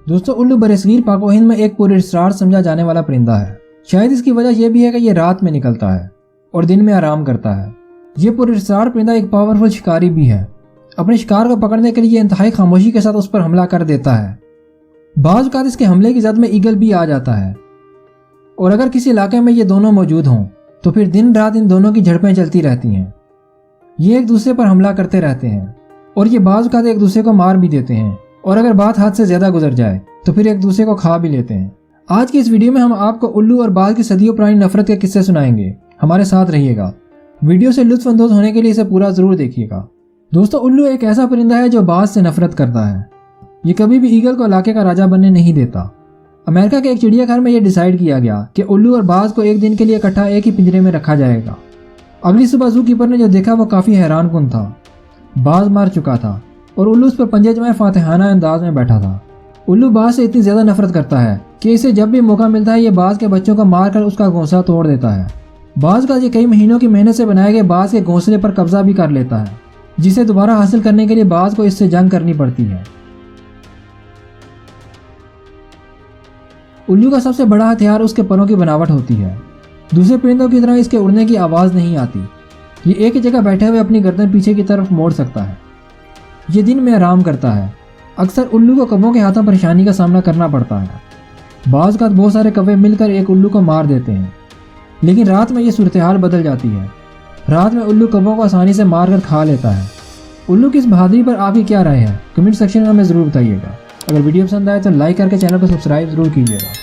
دوستو الو برصغیر پاک و ہند میں ایک پراسرار سمجھا جانے والا پرندہ ہے۔ شاید اس کی وجہ یہ بھی ہے کہ یہ رات میں نکلتا ہے اور دن میں آرام کرتا ہے۔ یہ پراسرار پرندہ ایک پاورفل شکاری بھی ہے۔ اپنے شکار کو پکڑنے کے لیے انتہائی خاموشی کے ساتھ اس پر حملہ کر دیتا ہے۔ بعض اوقات اس کے حملے کی زد میں ایگل بھی آ جاتا ہے، اور اگر کسی علاقے میں یہ دونوں موجود ہوں تو پھر دن رات ان دونوں کی جھڑپیں چلتی رہتی ہیں۔ یہ ایک دوسرے پر حملہ کرتے رہتے ہیں اور یہ بعض اوقات ایک دوسرے کو مار بھی دیتے ہیں، اور اگر بات ہاتھ سے زیادہ گزر جائے تو پھر ایک دوسرے کو کھا بھی لیتے ہیں۔ آج کی اس ویڈیو میں ہم آپ کو الو اور باز کی صدیوں پرانی نفرت کے قصے سنائیں گے۔ ہمارے ساتھ رہیے گا۔ ویڈیو سے لطف اندوز ہونے کے لیے اسے پورا ضرور دیکھیے گا۔ دوستو الو ایک ایسا پرندہ ہے جو باز سے نفرت کرتا ہے۔ یہ کبھی بھی ایگل کو علاقے کا راجہ بننے نہیں دیتا۔ امریکہ کے ایک چڑیا گھر میں یہ ڈیسائیڈ کیا گیا کہ الو اور باز کو ایک دن کے لیے اکٹھا ایک ہی پنجرے میں رکھا جائے گا۔ اگلی صبح زو کیپر نے جو دیکھا وہ کافی حیران کن تھا۔ باز مار چکا تھا اور الو اس پر پنجے جمائے فاتحانہ انداز میں بیٹھا تھا۔ الو باز سے اتنی زیادہ نفرت کرتا ہے کہ اسے جب بھی موقع ملتا ہے یہ باز کے بچوں کو مار کر اس کا گھونسلہ توڑ دیتا ہے۔ باز کا یہ کئی مہینوں کی محنت سے بنائے گئے باز کے گھونسلے پر قبضہ بھی کر لیتا ہے، جسے دوبارہ حاصل کرنے کے لیے باز کو اس سے جنگ کرنی پڑتی ہے۔ الو کا سب سے بڑا ہتھیار اس کے پروں کی بناوٹ ہوتی ہے۔ دوسرے پرندوں کی طرح اس کے اڑنے کی آواز نہیں آتی۔ یہ ایک ہی جگہ بیٹھے ہوئے اپنی گردن پیچھے کی طرف موڑ سکتا ہے۔ یہ دن میں آرام کرتا ہے۔ اکثر الو کو کبوں کے ہاتھوں پریشانی کا سامنا کرنا پڑتا ہے۔ بعض اوقات بہت سارے کبے مل کر ایک الو کو مار دیتے ہیں، لیکن رات میں یہ صورتحال بدل جاتی ہے۔ رات میں الو کبوں کو آسانی سے مار کر کھا لیتا ہے۔ الو کی اس بہادری پر آپ کی کیا رائے ہے؟ کمنٹ سیکشن میں ہمیں ضرور بتائیے گا۔ اگر ویڈیو پسند آئے تو لائک کر کے چینل کو سبسکرائب ضرور کیجیے گا۔